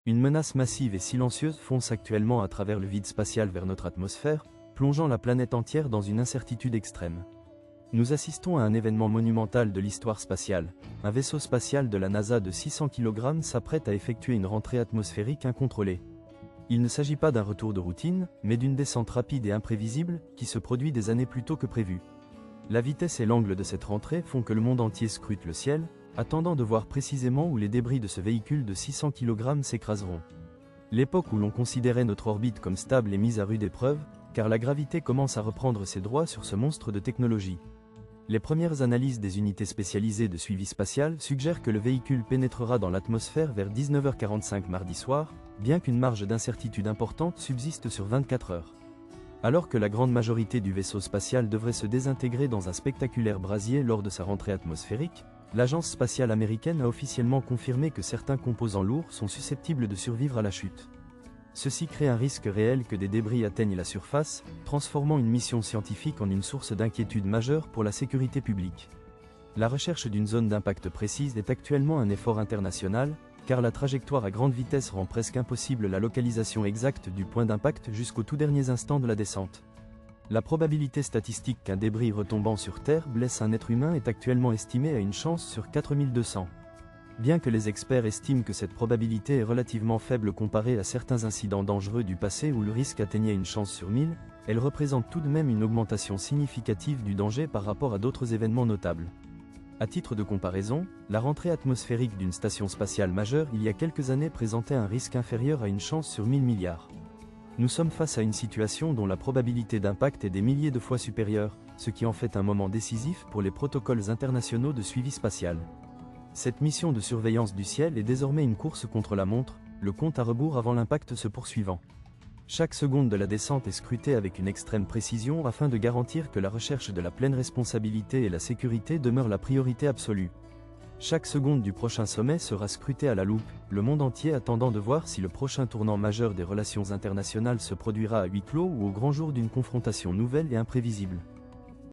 Une menace massive et silencieuse fonce actuellement à travers le vide spatial vers notre atmosphère, plongeant la planète entière dans une incertitude extrême. Nous assistons à un événement monumental de l'histoire spatiale. Un vaisseau spatial de la NASA de 600 kg s'apprête à effectuer une rentrée atmosphérique incontrôlée. Il ne s'agit pas d'un retour de routine, mais d'une descente rapide et imprévisible, qui se produit des années plus tôt que prévu. La vitesse et l'angle de cette rentrée font que le monde entier scrute le ciel, attendant de voir précisément où les débris de ce véhicule de 600 kg s'écraseront. L'époque où l'on considérait notre orbite comme stable est mise à rude épreuve, car la gravité commence à reprendre ses droits sur ce monstre de technologie. Les premières analyses des unités spécialisées de suivi spatial suggèrent que le véhicule pénétrera dans l'atmosphère vers 19h45 mardi soir, bien qu'une marge d'incertitude importante subsiste sur 24 heures. Alors que la grande majorité du vaisseau spatial devrait se désintégrer dans un spectaculaire brasier lors de sa rentrée atmosphérique, l'agence spatiale américaine a officiellement confirmé que certains composants lourds sont susceptibles de survivre à la chute. Ceci crée un risque réel que des débris atteignent la surface, transformant une mission scientifique en une source d'inquiétude majeure pour la sécurité publique. La recherche d'une zone d'impact précise est actuellement un effort international, car la trajectoire à grande vitesse rend presque impossible la localisation exacte du point d'impact jusqu'aux tout derniers instants de la descente. La probabilité statistique qu'un débris retombant sur Terre blesse un être humain est actuellement estimée à une chance sur 4200. Bien que les experts estiment que cette probabilité est relativement faible comparée à certains incidents dangereux du passé où le risque atteignait une chance sur 1000, elle représente tout de même une augmentation significative du danger par rapport à d'autres événements notables. À titre de comparaison, la rentrée atmosphérique d'une station spatiale majeure il y a quelques années présentait un risque inférieur à une chance sur 1000 milliards. Nous sommes face à une situation dont la probabilité d'impact est des milliers de fois supérieure, ce qui en fait un moment décisif pour les protocoles internationaux de suivi spatial. Cette mission de surveillance du ciel est désormais une course contre la montre, le compte à rebours avant l'impact se poursuivant. Chaque seconde de la descente est scrutée avec une extrême précision afin de garantir que la recherche de la pleine responsabilité et la sécurité demeure la priorité absolue. Chaque seconde du prochain sommet sera scrutée à la loupe, le monde entier attendant de voir si le prochain tournant majeur des relations internationales se produira à huis clos ou au grand jour d'une confrontation nouvelle et imprévisible.